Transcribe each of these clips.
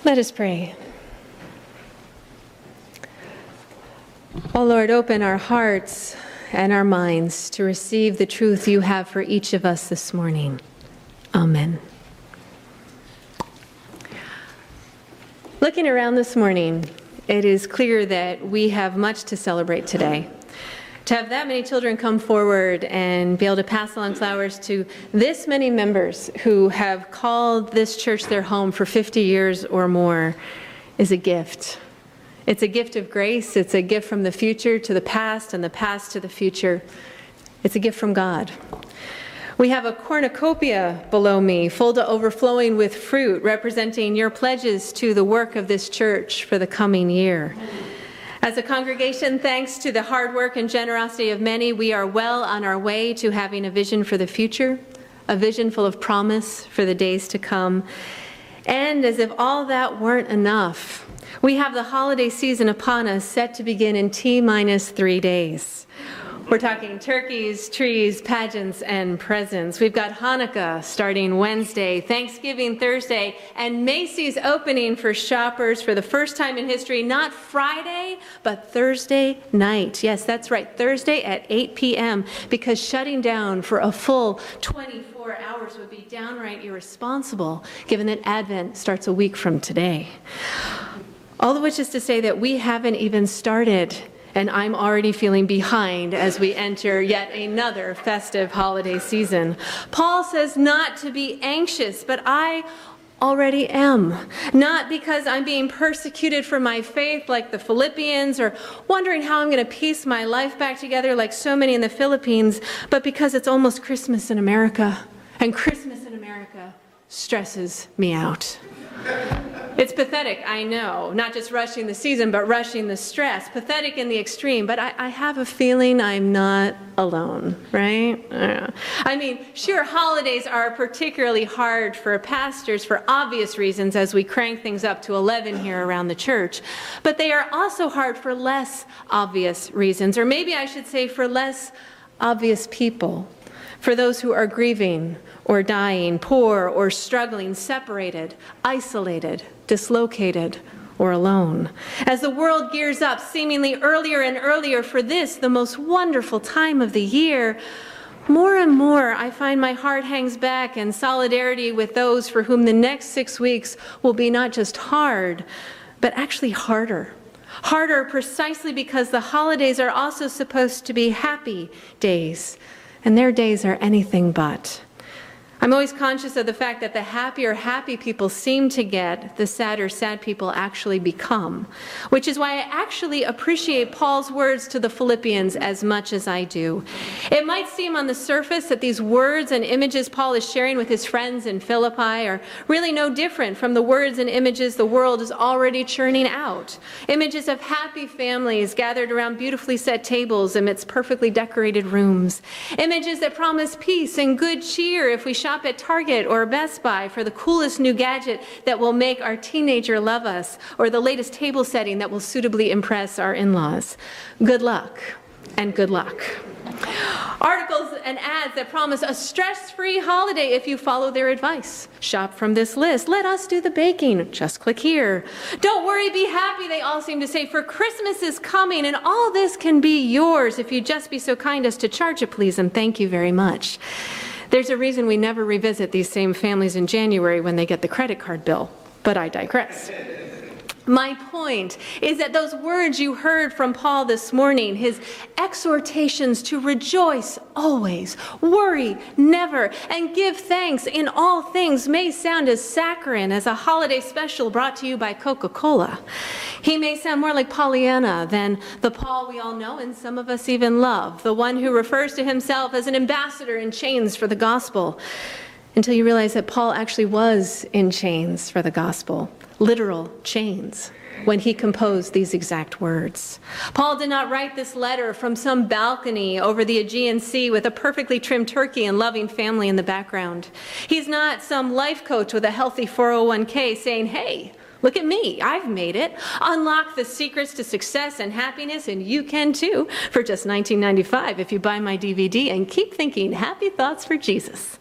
Let us pray. O Lord, open our hearts and our minds to receive the truth you have for each of us this morning. Amen. Looking around this morning, it is clear that we have much to celebrate today. To have that many children come forward and be able to pass along flowers to this many members who have called this church their home for 50 years or more is a gift. It's a gift of grace. It's a gift from the future to the past and the past to the future. It's a gift from God. We have a cornucopia below me, full to overflowing with fruit, representing your pledges to the work of this church for the coming year. As a congregation, thanks to the hard work and generosity of many, we are well on our way to having a vision for the future, a vision full of promise for the days to come. And as if all that weren't enough, we have the holiday season upon us, set to begin in T-3 days. We're talking turkeys, trees, pageants, and presents. We've got Hanukkah starting Wednesday, Thanksgiving Thursday, and Macy's opening for shoppers for the first time in history, not Friday, but Thursday night. Yes, that's right, Thursday at 8 p.m., because shutting down for a full 24 hours would be downright irresponsible, given that Advent starts a week from today. All of which is to say that we haven't even started, and I'm already feeling behind as we enter yet another festive holiday season. Paul says not to be anxious, but I already am. Not because I'm being persecuted for my faith like the Philippians, or wondering how I'm going to piece my life back together like so many in the Philippines, but because it's almost Christmas in America, and Christmas in America stresses me out. It's pathetic, I know, not just rushing the season, but rushing the stress. Pathetic in the extreme, but I have a feeling I'm not alone, right? I mean, sure, holidays are particularly hard for pastors for obvious reasons as we crank things up to 11 here around the church, but they are also hard for less obvious reasons, or maybe I should say for less obvious people. For those who are grieving or dying, poor or struggling, separated, isolated, dislocated, or alone. As the world gears up seemingly earlier and earlier for this, the most wonderful time of the year, more and more I find my heart hangs back in solidarity with those for whom the next 6 weeks will be not just hard, but actually harder. Harder precisely because the holidays are also supposed to be happy days, and their days are anything but. I'm always conscious of the fact that the happier happy people seem to get, the sadder sad people actually become, which is why I actually appreciate Paul's words to the Philippians as much as I do. It might seem on the surface that these words and images Paul is sharing with his friends in Philippi are really no different from the words and images the world is already churning out. Images of happy families gathered around beautifully set tables amidst perfectly decorated rooms. Images that promise peace and good cheer if we shop at Target or Best Buy for the coolest new gadget that will make our teenager love us, or the latest table setting that will suitably impress our in-laws. Good luck, and good luck. Articles and ads that promise a stress-free holiday if you follow their advice. Shop from this list. Let us do the baking. Just click here. Don't worry, be happy, they all seem to say, for Christmas is coming, and all this can be yours if you just be so kind as to charge it, please, and thank you very much. There's a reason we never revisit these same families in January when they get the credit card bill, but I digress. My point is that those words you heard from Paul this morning, his exhortations to rejoice always, worry never, and give thanks in all things may sound as saccharine as a holiday special brought to you by Coca-Cola. He may sound more like Pollyanna than the Paul we all know and some of us even love, the one who refers to himself as an ambassador in chains for the gospel, until you realize that Paul actually was in chains for the gospel. Literal chains, when he composed these exact words. Paul did not write this letter from some balcony over the Aegean Sea with a perfectly trimmed turkey and loving family in the background. He's not some life coach with a healthy 401k saying, hey, look at me, I've made it. Unlock the secrets to success and happiness, and you can too, for just $19.95 if you buy my DVD and keep thinking happy thoughts for Jesus.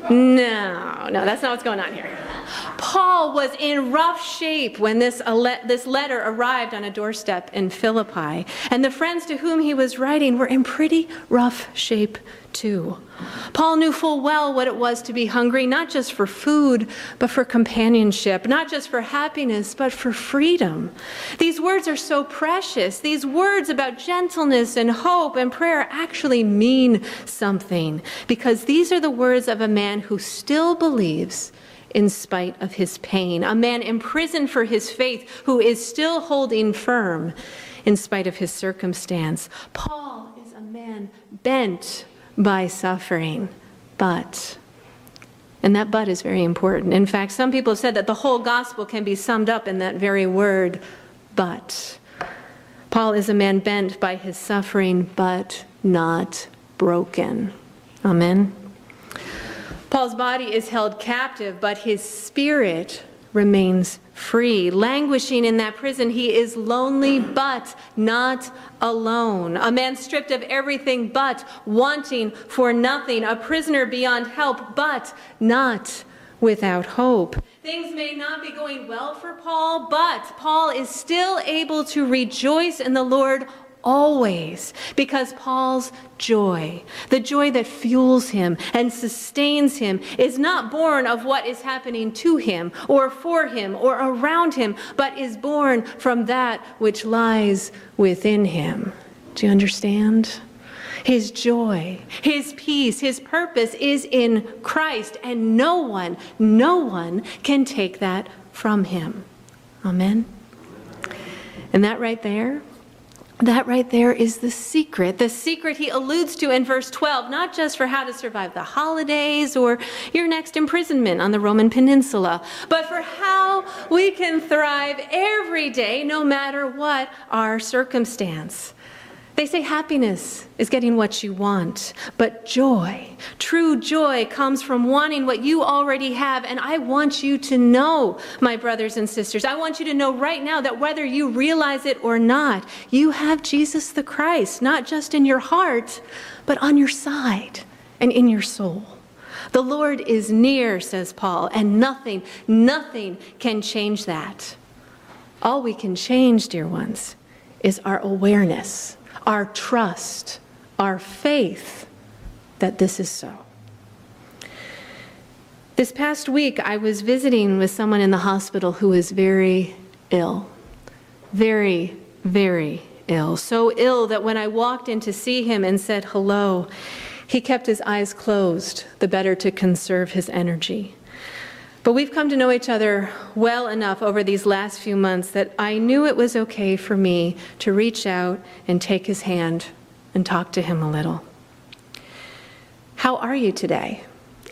No, that's not what's going on here. Paul was in rough shape when this letter arrived on a doorstep in Philippi. And the friends to whom he was writing were in pretty rough shape too. Paul knew full well what it was to be hungry, not just for food, but for companionship, not just for happiness, but for freedom. These words are so precious. These words about gentleness and hope and prayer actually mean something, because these are the words of a man who still believes in spite of his pain, a man imprisoned for his faith who is still holding firm in spite of his circumstance. Paul is a man bent by suffering, and that but is very important. In fact, some people have said that the whole gospel can be summed up in that very word, but. Paul is a man bent by his suffering, but not broken. Amen. Paul's body is held captive, but his spirit remains free. Languishing in that prison, he is lonely, but not alone. A man stripped of everything, but wanting for nothing. A prisoner beyond help, but not without hope. Things may not be going well for Paul, but Paul is still able to rejoice in the Lord always, because Paul's joy, the joy that fuels him and sustains him, is not born of what is happening to him or for him or around him, but is born from that which lies within him. Do you understand? His joy, his peace, his purpose is in Christ, and no one can take that from him. Amen? And that right there is the secret he alludes to in verse 12, not just for how to survive the holidays or your next imprisonment on the Roman peninsula, but for how we can thrive every day, no matter what our circumstance. They say happiness is getting what you want, but joy, true joy, comes from wanting what you already have. And I want you to know, my brothers and sisters, I want you to know right now that whether you realize it or not, you have Jesus the Christ, not just in your heart, but on your side and in your soul. The Lord is near, says Paul, and nothing can change that. All we can change, dear ones, is our awareness, our trust, our faith that this is so. This past week, I was visiting with someone in the hospital who is very ill. Very, very ill. So ill that when I walked in to see him and said hello, he kept his eyes closed, the better to conserve his energy. But we've come to know each other well enough over these last few months that I knew it was okay for me to reach out and take his hand and talk to him a little. "How are you today?"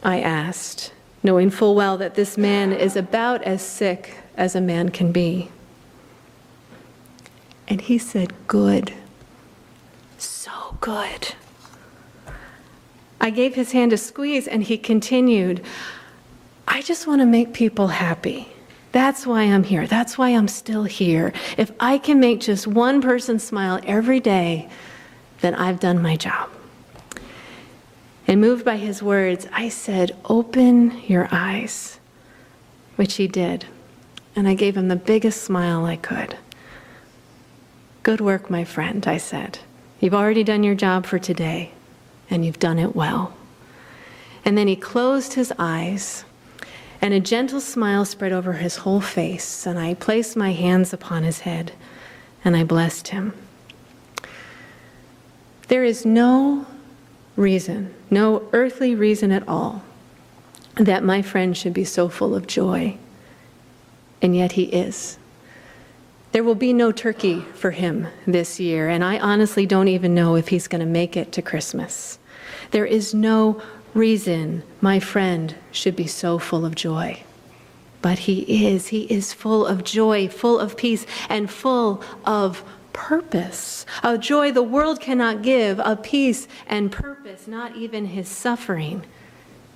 I asked, knowing full well that this man is about as sick as a man can be. And he said, "Good. So good." I gave his hand a squeeze and he continued, "I just want to make people happy. That's why I'm here. That's why I'm still here. If I can make just one person smile every day, then I've done my job." And moved by his words, I said, "Open your eyes," which he did. And I gave him the biggest smile I could. "Good work, my friend," I said. "You've already done your job for today, and you've done it well." And then he closed his eyes, and a gentle smile spread over his whole face, and I placed my hands upon his head, and I blessed him. There is no reason, no earthly reason at all, that my friend should be so full of joy, and yet he is. There will be no turkey for him this year, and I honestly don't even know if he's going to make it to Christmas. There is no reason my friend should be so full of joy. But he is full of joy, full of peace, and full of purpose. A joy the world cannot give, a peace and purpose not even his suffering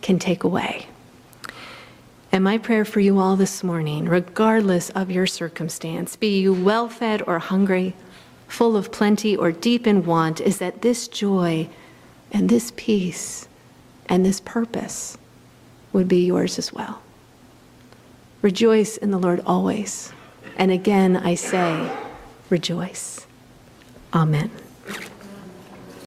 can take away. And my prayer for you all this morning, regardless of your circumstance, be you well-fed or hungry, full of plenty or deep in want, is that this joy and this peace and this purpose would be yours as well. Rejoice in the Lord always. And again I say, rejoice. Amen.